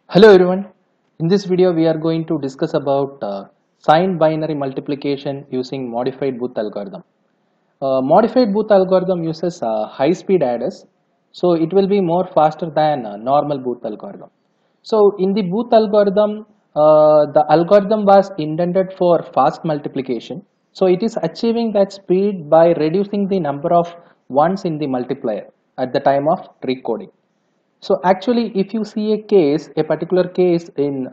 Hello everyone. In this video we are going to discuss about signed binary multiplication using modified Booth algorithm. Modified Booth algorithm uses high speed adders, so it will be more faster than normal Booth algorithm. So in the Booth algorithm, the algorithm was intended for fast multiplication. So it is achieving that speed by reducing the number of ones in the multiplier at the time of recoding. So actually, if you see a particular case in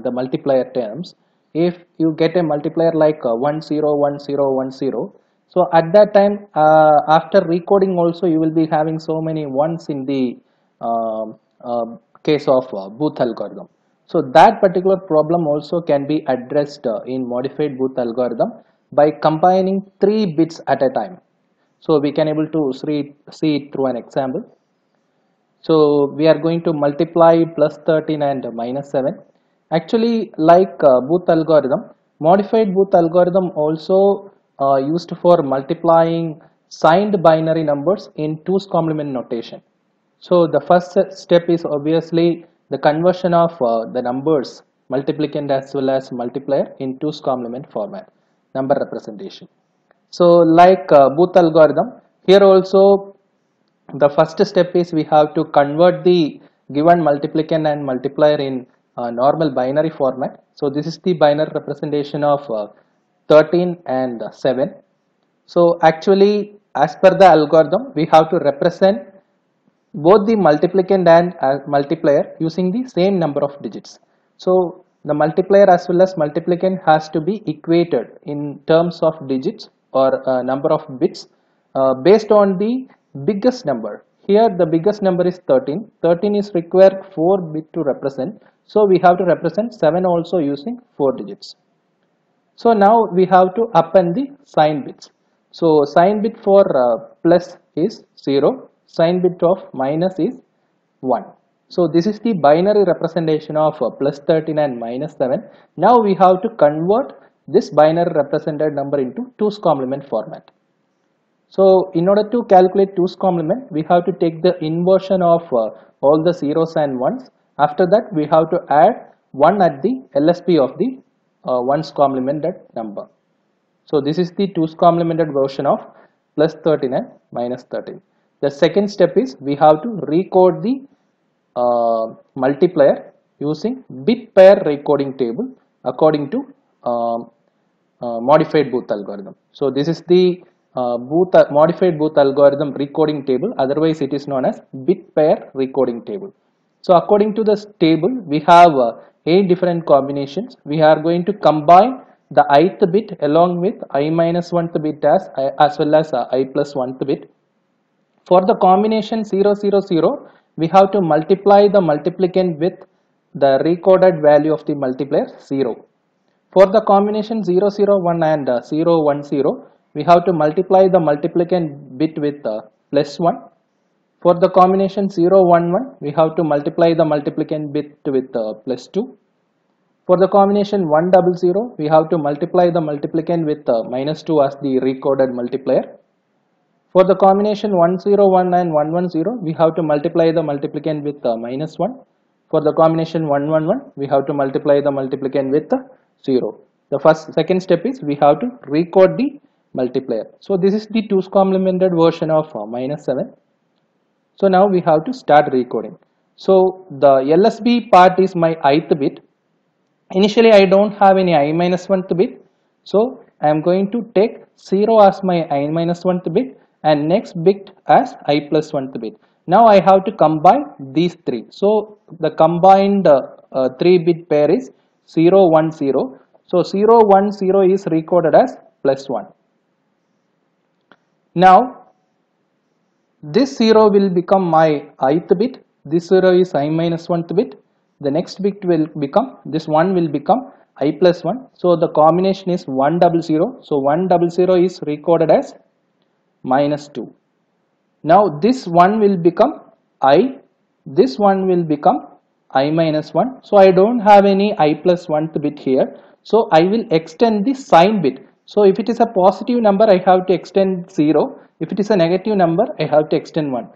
the multiplier terms, if you get a multiplier like 1 0 1 0 1 0, so at that time, after recoding also, you will be having so many ones in the um, case of Booth algorithm. So that particular problem also can be addressed in modified Booth algorithm by combining 3 bits at a time. So we can able to see it through an example. So we are going to multiply plus 13 and minus 7. Actually, like Booth algorithm, modified Booth algorithm also used for multiplying signed binary numbers in 2's complement notation. So the first step is obviously the conversion of the numbers multiplicand as well as multiplier in 2's complement format, number representation. So like Booth algorithm, here also the first step is we have to convert the given multiplicand and multiplier in normal binary format. So this is the binary representation of 13 and 7. So actually, as per the algorithm, we have to represent both the multiplicand and multiplier using the same number of digits. So the multiplier as well as multiplicand has to be equated in terms of digits or number of bits based on the biggest number. Here the biggest number is 13. 13 is required 4 bit to represent. So we have to represent 7 also using 4 digits. So now we have to append the sign bits. So sign bit for plus is 0, sign bit of minus is 1. So this is the binary representation of plus 13 and minus 7. Now we have to convert this binary represented number into 2's complement format. So in order to calculate 2's complement, we have to take the inversion of all the zeros and ones. After that, we have to add 1 at the LSB of the 1's complemented number. So this is the 2's complemented version of plus 13 and minus 13. The second step is we have to recode the multiplier using bit pair recoding table according to modified Booth algorithm. So this is the modified Booth algorithm recoding table, otherwise it is known as bit pair recoding table. So according to this table, we have 8 different combinations. We are going to combine the ith bit along with I minus 1th bit as well as I plus 1th bit. For the combination 0 0 0, we have to multiply the multiplicand with the recorded value of the multiplier 0. For the combination 0 0 1 and 0 1 0, we have to multiply the multiplicand bit with plus 1. For the combination 0 1 1, we have to multiply the multiplicand bit with plus 2. For the combination 1 0 0, we have to multiply the multiplicand with minus 2 as the recorded multiplier. For the combination 1 0 1 and 1 1 0, we have to multiply the multiplicand with minus 1. For the combination 1 1 1, we have to multiply the multiplicand with 0. The second step is we have to record the multiplier. So this is the 2's complemented version of minus 7. So now we have to start recoding. So the LSB part is my ith bit. Initially I don't have any I minus 1th bit. So I am going to take 0 as my I minus 1th bit and next bit as I plus 1th bit. Now I have to combine these three. So the combined 3 bit pair is 0 1 0. So 0 1 0 is recorded as plus 1. Now this 0 will become my ith bit, this 0 is I minus 1th bit, the next bit will become, this 1 will become I plus 1. So the combination is 1 0 0. So 1 0 0 is recorded as minus 2. Now this 1 will become I, this 1 will become I minus 1. So I don't have any I plus 1th bit here. So I will extend the sign bit. So if it is a positive number, I have to extend 0. If it is a negative number, I have to extend 1.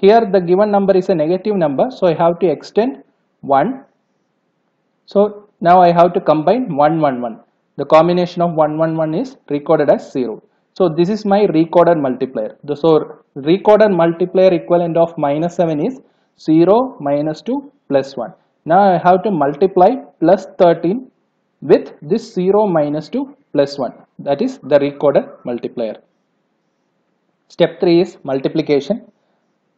Here the given number is a negative number, so I have to extend 1. So now I have to combine 1, 1, 1. The combination of 1, 1, 1 is recorded as 0. So this is my recorder multiplier. So recorder multiplier equivalent of minus 7 is 0, minus 2, plus 1. Now I have to multiply plus 13 with this 0, minus 2, plus 1. That is the recorder multiplier. Step 3 is multiplication.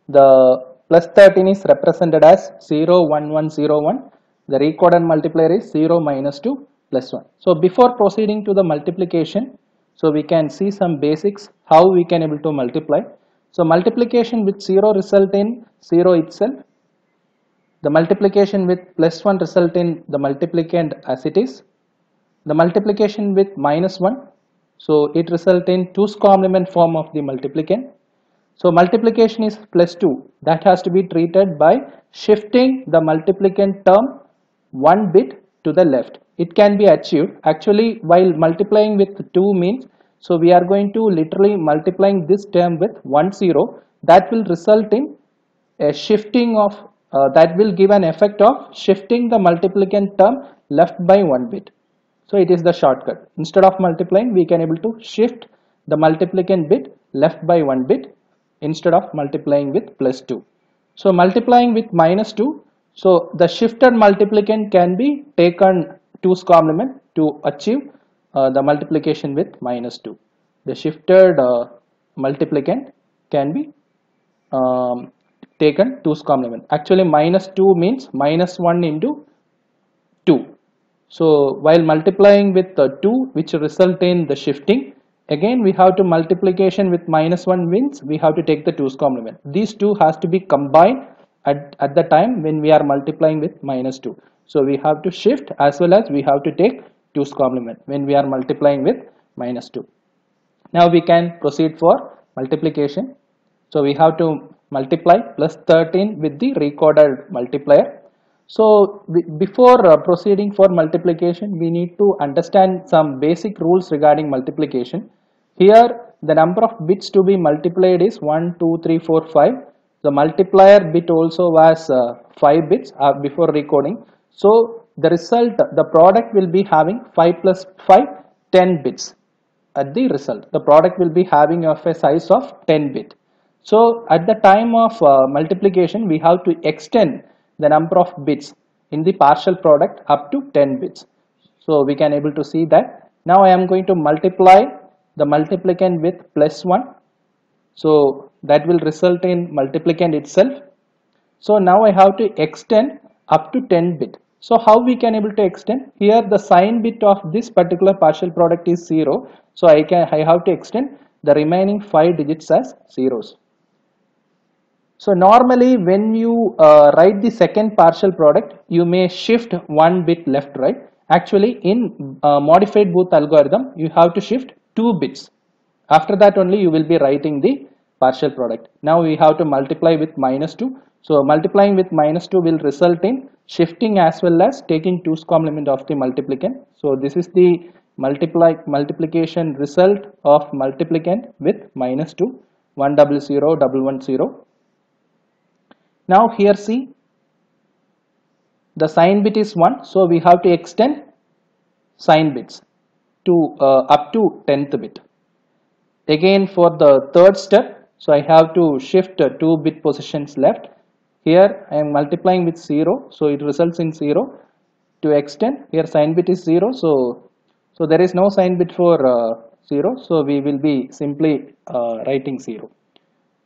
The plus 13 is represented as 0, 1, 1, 0, 1. The recorded multiplier is 0, minus 2, plus 1. So before proceeding to the multiplication, so we can see some basics how we can able to multiply. So multiplication with 0 result in 0 itself. The multiplication with plus 1 result in the multiplicand as it is. The multiplication with minus 1, so it result in 2's complement form of the multiplicand. So multiplication is plus 2, that has to be treated by shifting the multiplicand term 1 bit to the left. It can be achieved actually while multiplying with 2 means, so we are going to literally multiplying this term with 1 0, that will result in a shifting of that will give an effect of shifting the multiplicand term left by 1 bit. So it is the shortcut. Instead of multiplying, we can able to shift the multiplicand bit left by 1 bit instead of multiplying with plus 2. So multiplying with minus 2, so the shifted multiplicand can be taken 2's complement to achieve the multiplication with minus 2. The shifted multiplicand can be taken 2's complement. Actually minus 2 means minus 1 into 2. So while multiplying with 2, which result in the shifting, again we have to multiplication with minus 1 means we have to take the 2's complement. These two has to be combined at the time when we are multiplying with minus 2. So we have to shift as well as we have to take 2's complement when we are multiplying with minus 2. Now we can proceed for multiplication. So we have to multiply plus 13 with the recorded multiplier. So before proceeding for multiplication, we need to understand some basic rules regarding multiplication. Here the number of bits to be multiplied is 1, 2, 3, 4, 5. The multiplier bit also was 5 bits before recording. So the result, the product will be having 5 plus 5, 10 bits. At the result, the product will be having of a size of 10 bit. So at the time of multiplication, we have to extend the number of bits in the partial product up to 10 bits. So we can able to see that. Now I am going to multiply the multiplicand with plus 1. So that will result in multiplicand itself. So now I have to extend up to 10 bit. So how we can able to extend? Here the sign bit of this particular partial product is 0. So I have to extend the remaining 5 digits as zeros. So normally when you write the second partial product, you may shift 1 bit left right. Actually in modified Booth algorithm, you have to shift 2 bits. After that only you will be writing the partial product. Now we have to multiply with minus 2. So multiplying with minus 2 will result in shifting as well as taking 2's complement of the multiplicand. So this is the multiplication result of multiplicand with minus 2, 1 0 0 1 1 0. Now here see, the sign bit is 1, so we have to extend sign bits to up to 10th bit. Again for the third step, so I have to shift 2 bit positions left. Here I am multiplying with 0, so it results in 0. To extend, here sign bit is 0, so there is no sign bit for 0, so we will be simply writing 0.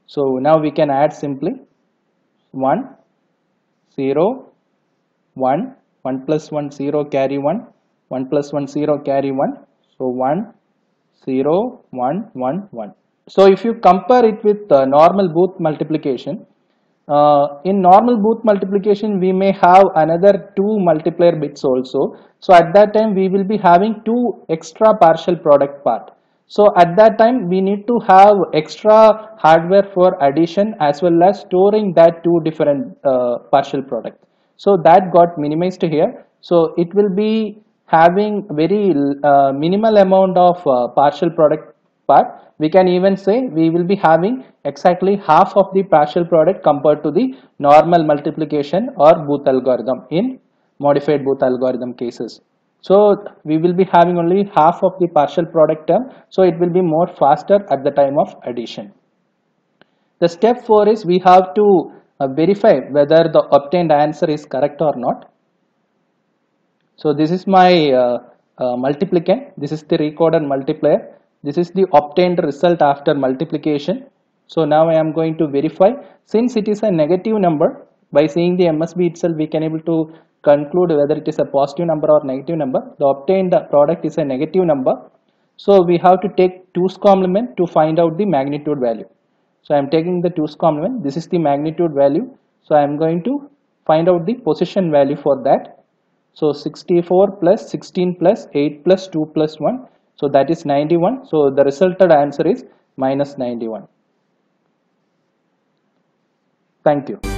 So now we can add simply 1 0 1 1 plus 1 0 carry 1 1 plus 1 0 carry 1, so 1 0 1 1 1. So if you compare it with normal Booth multiplication, in normal Booth multiplication we may have another 2 multiplier bits also. So at that time we will be having 2 extra partial product part. So at that time we need to have extra hardware for addition as well as storing that 2 different partial products. So that got minimized here. So it will be having very minimal amount of partial product part. We can even say we will be having exactly half of the partial product compared to the normal multiplication or Booth algorithm in modified Booth algorithm cases. So we will be having only half of the partial product term, so it will be more faster at the time of addition. The step 4 is we have to verify whether the obtained answer is correct or not. So this is my multiplicand. This is the recorded multiplier. This is the obtained result after multiplication. So now I am going to verify. Since it is a negative number, by seeing the MSB itself we can able to conclude whether it is a positive number or negative number. The obtained product is a negative number. So we have to take 2's complement to find out the magnitude value. So I am taking the 2's complement. This is the magnitude value. So I am going to find out the position value for that. So 64 plus 16 plus 8 plus 2 plus 1. So that is 91. So the resulted answer is minus 91. Thank you.